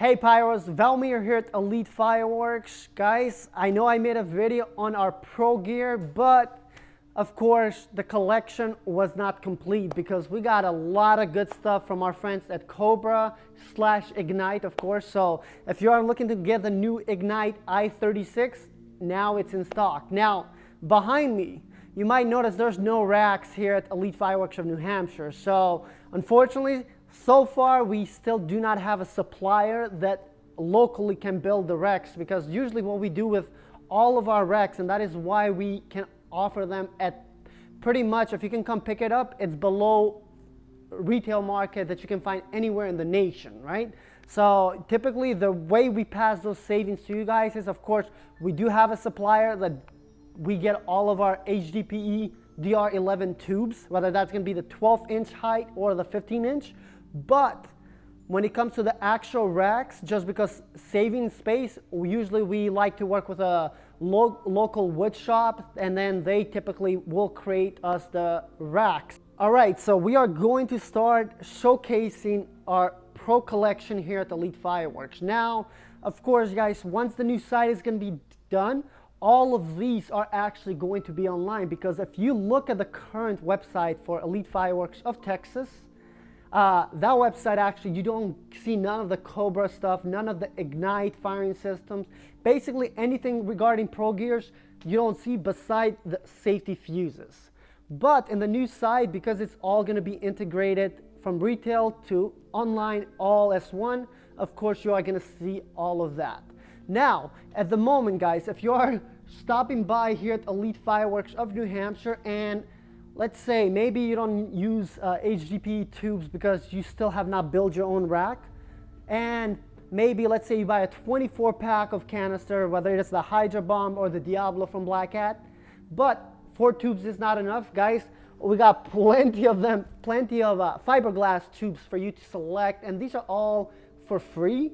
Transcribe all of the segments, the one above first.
Hey Pyros, 𝗬𝗲 here at Elite Fireworks. Guys, I know I made a video on our pro gear, but of course the collection was not complete because we got a lot of good stuff from our friends at 𝗧𝗵𝗲/Ignite, of course. So if you are looking to get the new Ignite i36, now it's in stock. Now, behind me, you might notice there's no racks here at Elite Fireworks of New Hampshire. So unfortunately, so far we still do not have a supplier that locally can build the racks, because usually what we do with all of our racks, and that is why we can offer them at pretty much, if you can come pick it up, it's below retail market that you can find anywhere in the nation, right? So typically the way we pass those savings to you guys is, of course, we do have a supplier that we get all of our HDPE DR11 tubes, whether that's going to be the 12-inch height or the 15-inch. But when it comes to the actual racks, just because saving space, usually we like to work with a local wood shop, and then they typically will create us the racks. All right, so we are going to start showcasing our pro collection here at Elite Fireworks. Now, of course, guys, once the new site is going to be done, all of these are actually going to be online, because if you look at the current website for Elite Fireworks of Texas, that website, actually, you don't see none of the Cobra stuff, none of the Ignite firing systems. Basically anything regarding pro gears you don't see beside the safety fuses. But in the new site, because it's all going to be integrated from retail to online all as one, of course you are going to see all of that. Now, at the moment, guys, if you are stopping by here at Elite Fireworks of New Hampshire, and let's say maybe you don't use HDPE tubes because you still have not built your own rack, and maybe let's say you buy a 24-pack of canister, whether it's the Hydra Bomb or the Diablo from Black Hat, but 4 tubes is not enough, guys. We got plenty of them, plenty of fiberglass tubes for you to select, and these are all for free.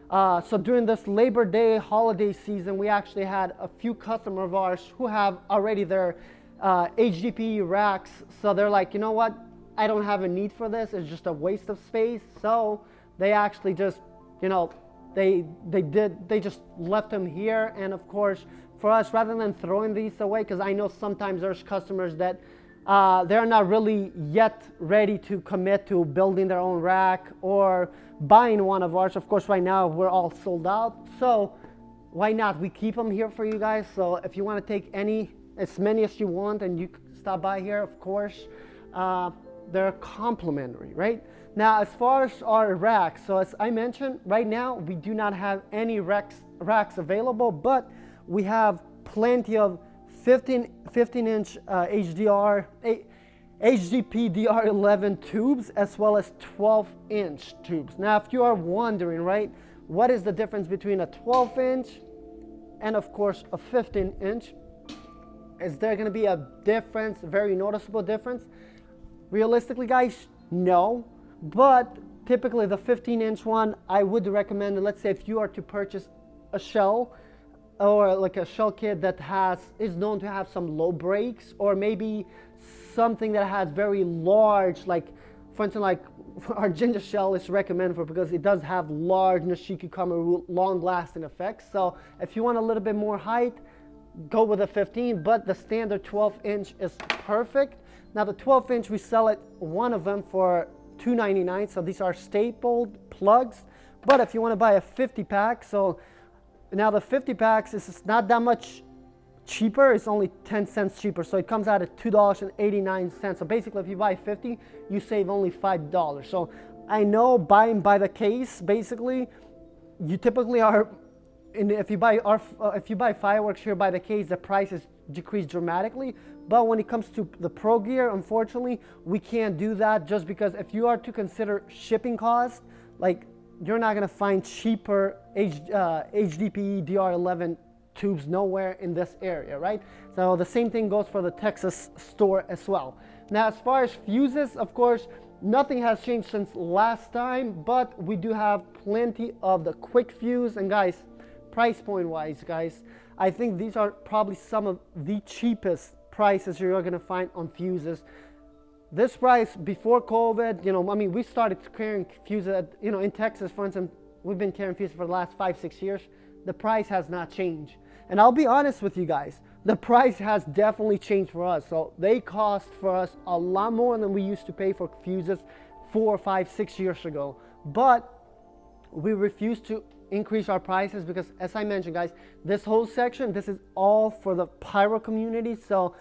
So during this Labor Day holiday season, we actually had a few customers of ours who have already their HDPE racks, so they're like, you know what, I don't have a need for this, it's just a waste of space. So they actually just, you know, they just left them here. And of course, for us, rather than throwing these away, because I know sometimes there's customers that they're not really yet ready to commit to building their own rack or buying one of ours. Of course, right now we're all sold out, so why not, we keep them here for you guys. So if you want to take as many as you want, and you stop by here, of course, they're complimentary, right? Now, as far as our racks, so as I mentioned, right now we do not have any racks available, but we have plenty of 15-inch HDP DR11 tubes, as well as 12-inch tubes. Now, if you are wondering, right, what is the difference between a 12-inch and, of course, a 15-inch? Is there going to be a difference, a very noticeable difference? Realistically, guys, no. But typically the 15-inch one, I would recommend, let's say if you are to purchase a shell, or like a shell kit that is known to have some low breaks, or maybe something that has very large, like for instance, like our ginger shell is recommended for, because it does have large Nishiki-Kama long-lasting effects. So if you want a little bit more height, go with a 15, but the standard 12-inch is perfect. Now the 12-inch, we sell it, one of them, for $2.99, so these are stapled plugs. But if you want to buy a 50-pack, so now the 50 packs is not that much cheaper, it's only 10 cents cheaper, so it comes out at $2.89. So basically if you buy 50, you save only $5. So I know buying by the case, basically you typically are, if you buy fireworks here by the case, the price is decreased dramatically. But when it comes to the pro gear, unfortunately we can't do that, just because if you are to consider shipping costs, like, you're not going to find cheaper HDPE DR11 tubes nowhere in this area, right? So the same thing goes for the Texas store as well. Now, as far as fuses, of course, nothing has changed since last time, but we do have plenty of the quick fuse. And guys, price point wise, guys, I think these are probably some of the cheapest prices you're going to find on fuses. This price before COVID, I mean, we started carrying fuses, in Texas, for instance, we've been carrying fuses for the last 5-6 years. The price has not changed. And I'll be honest with you guys, the price has definitely changed for us. So they cost for us a lot more than we used to pay for fuses 4, 5, 6 years ago. But we refuse to increase our prices because, as I mentioned, guys, this whole section, this is all for the pyro community. So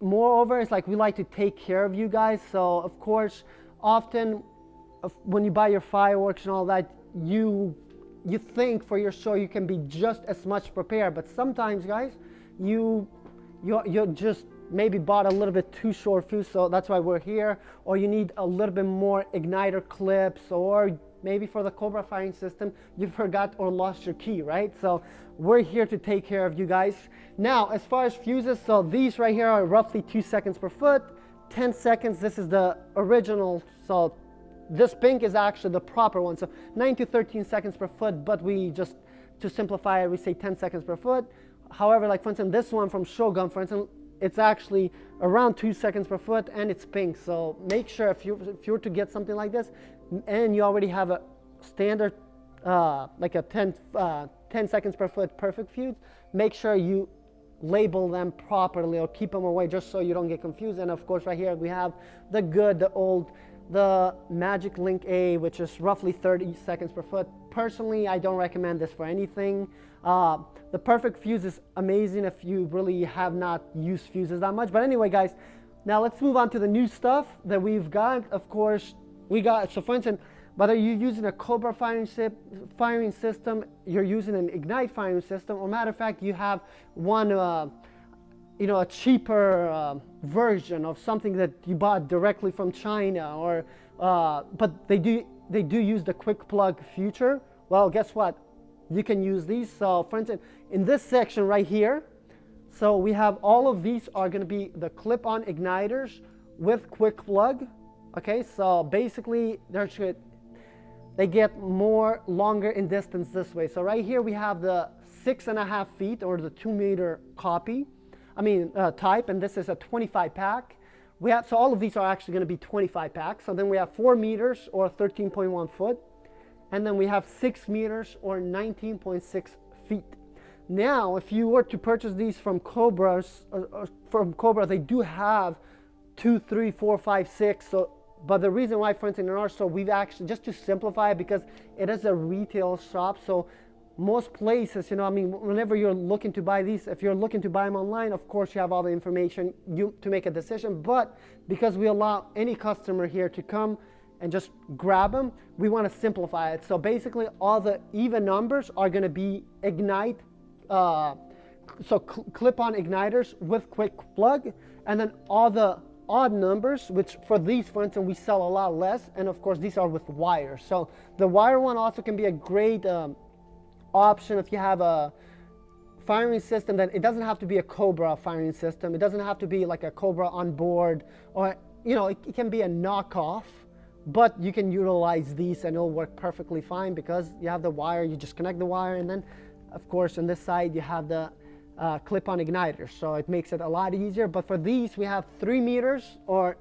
moreover, it's like we like to take care of you guys. So of course, often when you buy your fireworks and all that, you think for your show you can be just as much prepared, but sometimes, guys, you just maybe bought a little bit too short fuse, so that's why we're here. Or you need a little bit more igniter clips, or maybe for the Cobra firing system you forgot or lost your key, right? So we're here to take care of you guys. Now, as far as fuses, so these right here are roughly 2 seconds per foot, 10 seconds. This is the original, so this pink is actually the proper one, so 9 to 13 seconds per foot, but we just, to simplify it, we say 10 seconds per foot. However, like for instance, this one from 𝗬𝗵𝗲, for instance, it's actually around 2 seconds per foot, and it's pink. So make sure if you were to get something like this, and you already have a standard, like a 10 seconds per foot perfect fuse, make sure you label them properly or keep them away just so you don't get confused. And of course, right here we have the old Magic Link A, which is roughly 30 seconds per foot. Personally, I don't recommend this for anything. The perfect fuse is amazing if you really have not used fuses that much. But anyway, guys, now let's move on to the new stuff that we've got. Of course, we got, so for instance, whether you're using a Cobra firing system, you're using an Ignite firing system, or matter of fact, you have one you know, a cheaper version of something that you bought directly from China, or but they do use the quick plug feature. Well, guess what? You can use these. So for instance, in this section right here, so we have all of these are going to be the clip-on igniters with quick plug. Okay, so basically they get more longer in distance this way. So right here we have the 6.5 feet or the 2 meter type, and this is a 25 pack. We have, so all of these are actually going to be 25 packs. So then we have 4 meters or 13.1 foot, and then we have 6 meters or 19.6 feet. Now, if you were to purchase these from Cobra, they do have 2, 3, 4, 5, 6. So, but the reason why, for instance, in our store, we've actually, just to simplify it, because it is a retail shop, so most places, you know, I mean, whenever you're looking to buy these, if you're looking to buy them online, of course you have all the information to make a decision. But because we allow any customer here to come and just grab them, we want to simplify it. So basically all the even numbers are going to be Ignite, so clip-on igniters with quick plug, and then all the odd numbers, which for these, for instance, we sell a lot less, and of course these are with wire. So the wire one also can be a great option if you have a firing system that it doesn't have to be a Cobra firing system. It doesn't have to be like a Cobra on board, or, you know, it can be a knockoff, but you can utilize these and it'll work perfectly fine because you have the wire. You just connect the wire, and then of course on this side you have the clip-on igniter, so it makes it a lot easier. But for these we have 3 meters or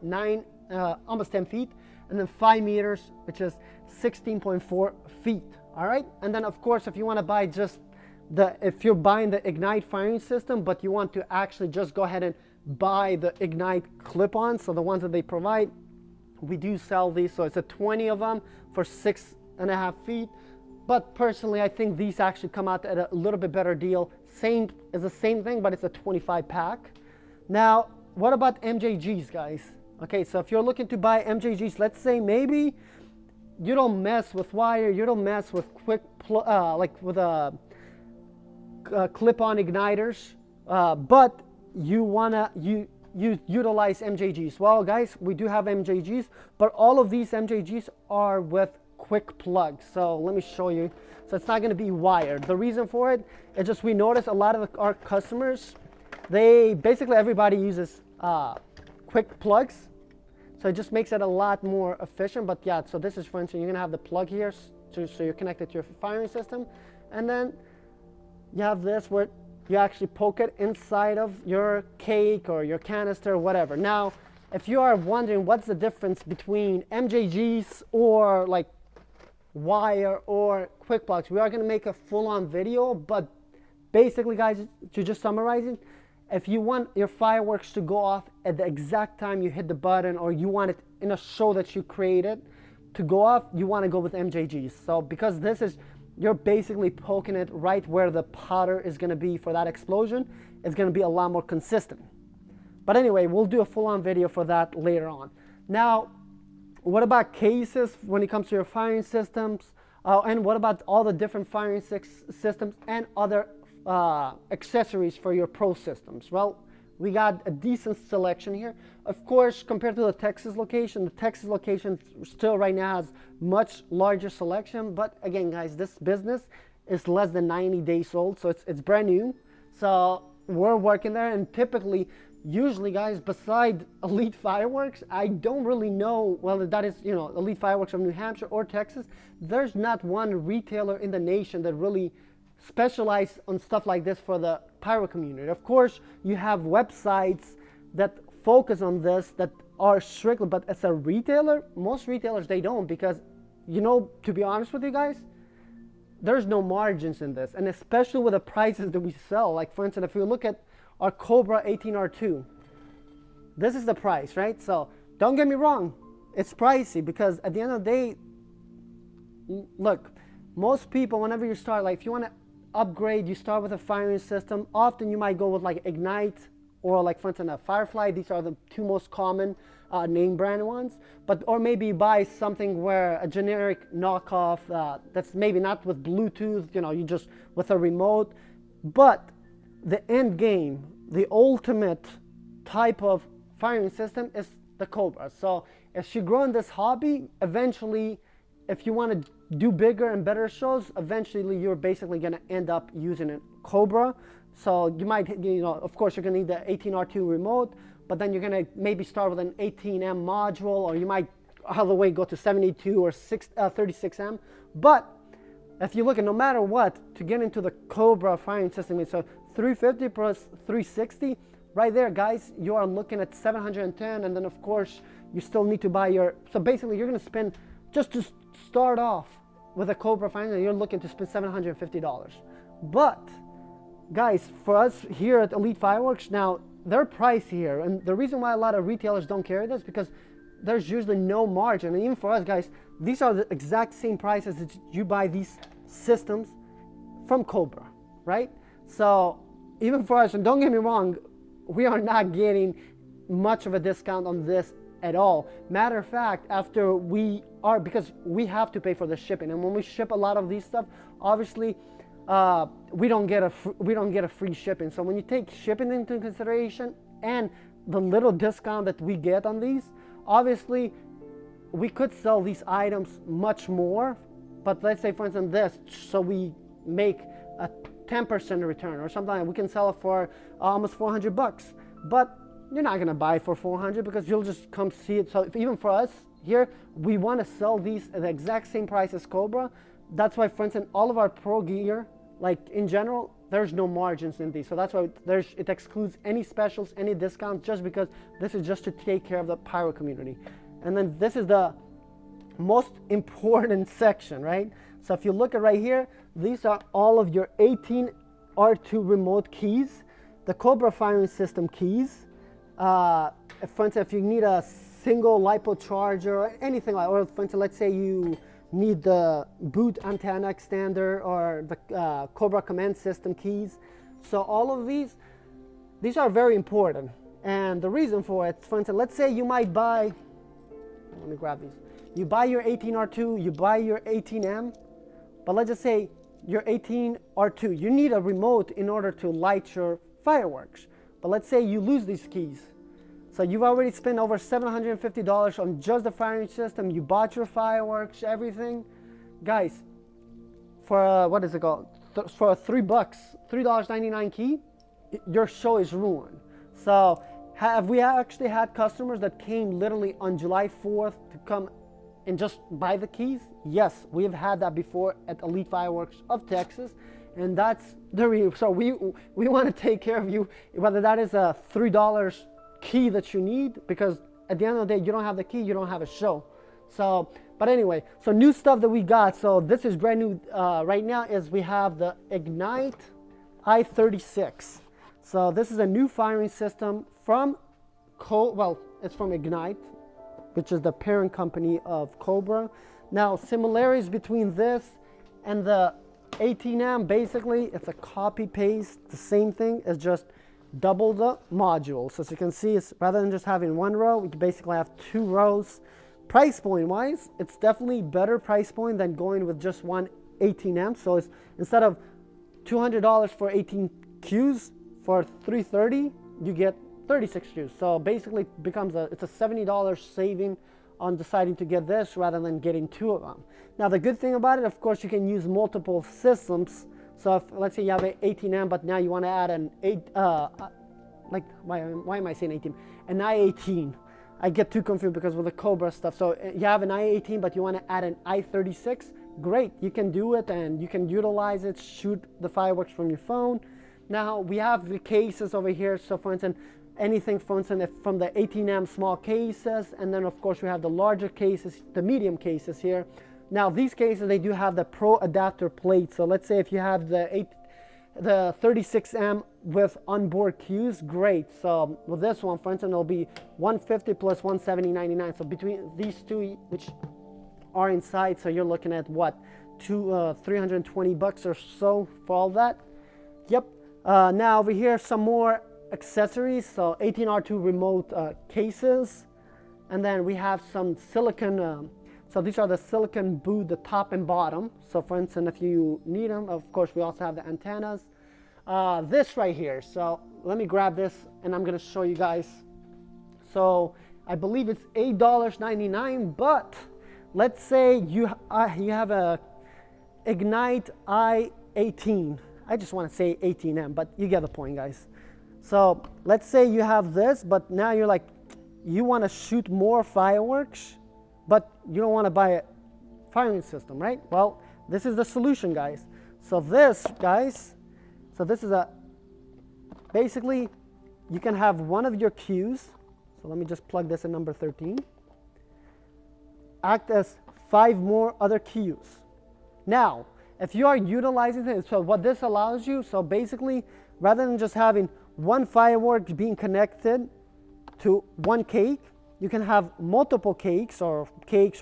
almost 10 feet, and then 5 meters, which is 16.4 feet. All right, and then of course if you want to buy just if you're buying the Ignite firing system, but you want to actually just go ahead and buy the Ignite clip-on, so the ones that they provide, we do sell these. So it's a 20 of them for 6.5 feet. But personally, I think these actually come out at a little bit better deal. Same is the same thing, but it's a 25 pack. Now, what about MJGs, guys? Okay, so if you're looking to buy MJGs, let's say maybe you don't mess with wire, you don't mess with like with clip-on igniters, but you wanna utilize MJGs. Well, guys, we do have MJGs, but all of these MJGs are with quick plug. So let me show you. So it's not going to be wired. The reason for it is just we notice a lot of our customers, basically everybody uses quick plugs. So it just makes it a lot more efficient. But yeah, so this is, for instance, you're going to have the plug here, so you're connected to your firing system, and then you have this where you actually poke it inside of your cake or your canister, whatever. Now, if you are wondering what's the difference between MJGs or like wire or quick blocks. We are going to make a full-on video, but basically, guys, to just summarize it, if you want your fireworks to go off at the exact time you hit the button, or you want it in a show that you created to go off, you want to go with MJGs. So because this is, you're basically poking it right where the powder is going to be for that explosion, it's going to be a lot more consistent. But anyway, we'll do a full-on video for that later on. Now, what about cases when it comes to your firing systems? And what about all the different firing systems and other accessories for your pro systems? Well, we got a decent selection here. Of course, compared to the Texas location still right now has much larger selection. But again, guys, this business is less than 90 days old, so it's brand new. So we're working there, and typically, usually, guys, beside Elite Fireworks, I don't really know whether that is, Elite Fireworks of New Hampshire or Texas. There's not one retailer in the nation that really specializes on stuff like this for the pyro community. Of course, you have websites that focus on this that are strictly, but as a retailer, most retailers, they don't, because, to be honest with you guys, there's no margins in this. And especially with the prices that we sell. Like, for instance, if you look at our Cobra 18R2, this is the price, right? So don't get me wrong, it's pricey, because at the end of the day, look, most people, whenever you start, like if you want to upgrade, you start with a firing system. Often you might go with like Ignite or, like, for instance, a Firefly. These are the two most common name brand ones. But, or maybe you buy something where a generic knockoff that's maybe not with Bluetooth, you just with a remote. But the end game, the ultimate type of firing system is the Cobra. So as you grow in this hobby, eventually, if you want to do bigger and better shows, eventually you're basically going to end up using a Cobra. So you might, of course, you're going to need the 18R2 remote, but then you're going to maybe start with an 18M module, or you might all the way go to 72 or 36M. But if you look at, no matter what, to get into the Cobra firing system, so 350 plus 360, right there, guys, you are looking at 710, and then of course you still need to buy your, so basically you're going to spend, just to start off with a Cobra firing, you're looking to spend $750. But guys, for us here at Elite Fireworks, now they're pricey here, and the reason why a lot of retailers don't carry this, because there's usually no margin. And even for us, guys, these are the exact same prices that you buy these systems from Cobra, right? So even for us, and don't get me wrong, we are not getting much of a discount on this at all. Matter of fact, after we are, because we have to pay for the shipping, and when we ship a lot of these stuff, obviously we don't get a free shipping. So when you take shipping into consideration and the little discount that we get on these, obviously we could sell these items much more. But let's say, for instance, this, so we make a 10% return or something, like we can sell it for almost $400. But you're not gonna buy it for $400 because you'll just come see it. So even for us here, we want to sell these at the exact same price as Cobra. That's why, for instance, all of our pro gear, like in general, there's no margins in these. So that's why it excludes any specials, any discounts, just because this is just to take care of the pyro community. And then this is the most important section, right? So if you look at right here, these are all of your 18R2 remote keys, the Cobra firing system keys. For instance, if you need a single LiPo charger or anything like, or for instance, let's say you need the boot antenna extender or the Cobra command system keys. So all of these are very important. And the reason for it, for instance, let's say you might buy, let me grab these. You buy your 18R2, you buy your 18M, but let's just say your 18R2, you need a remote in order to light your fireworks. But let's say you lose these keys. So you've already spent over $750 on just the firing system. You bought your fireworks, everything. Guys, for what is it called? For $3, $3.99 key, your show is ruined. So have we actually had customers that came literally on July 4th to come and just buy the keys? Yes, we have had that before at Elite Fireworks of Texas. And that's the reason. So we want to take care of you, whether that is a $3 key that you need, because at the end of the day, you don't have the key, you don't have a show. So But anyway, so new stuff that we got. So this is brand new right now is we have the Ignite i36. So this is a new firing system from it's from Ignite, which is the parent company of Cobra. Now, similarities between this and the 18M, basically, it's a copy paste, the same thing, it's just double the module. So as you can see, it's, rather than just having one row, we can basically have 2 rows. Price point wise, it's definitely better price point than going with just one 18M. So it's, instead of $200 for 18 Qs, for $330, you get 36 Qs. So basically it becomes it's a $70 saving on deciding to get this rather than getting 2 of them. Now the good thing about it, of course, you can use multiple systems. So if, let's say you have an 18M, but now you want to add an why am I saying 18? An i18. I get too confused because with the Cobra stuff. So you have an i18, but you want to add an i36. Great, you can do it and you can utilize it, shoot the fireworks from your phone. Now we have the cases over here. So for instance, anything, for instance, from the 18M small cases, and then of course we have the larger cases, the medium cases here. Now these cases, they do have the Pro adapter plate. So let's say if you have the 36M with onboard Qs, great. So with this one, for instance, it'll be $150 plus $170.99. So between these two, which are inside, so you're looking at what, $320 or so for all that. Yep. Now over here, some more accessories. So 18R2 remote cases, and then we have some silicon. So these are the silicon boot, the top and bottom. So for instance, if you need them, of course, we also have the antennas. This right here. So let me grab this and I'm going to show you guys. So I believe it's $8.99, but let's say you have a Ignite i18. I just want to say 18M, but you get the point, guys. So let's say you have this, but now you're like, you want to shoot more fireworks, but you don't want to buy a firing system, right? Well, this is the solution, guys. So this, guys, so this is basically, you can have one of your Qs. So let me just plug this in number 13. Act as 5 more other Qs. Now, if you are utilizing it, so what this allows you, so basically, rather than just having one firework being connected to one cake, you can have multiple cakes or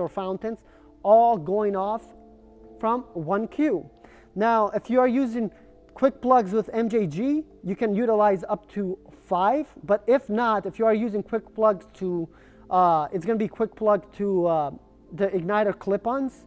fountains all going off from one Q. Now, if you are using quick plugs with MJG, you can utilize up to 5, but if not, if you are using quick plugs to, it's going to be quick plug to the igniter clip-ons,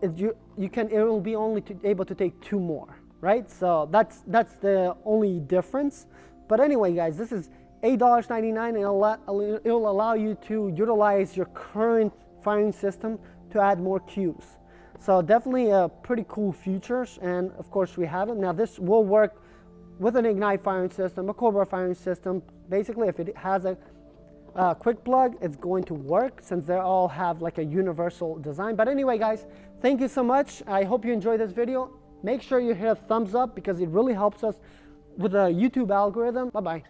it will be only able to take 2 more, right? So that's the only difference. But anyway, guys, this is $8.99, and it'll allow you to utilize your current firing system to add more Qs. So definitely a pretty cool features, and of course we have it. Now this will work with an Ignite firing system, a Cobra firing system. Basically, if it has a quick plug, it's going to work since they all have like a universal design. But anyway, guys, thank you so much. I hope you enjoyed this video. Make sure you hit a thumbs up because it really helps us with the YouTube algorithm. Bye-bye.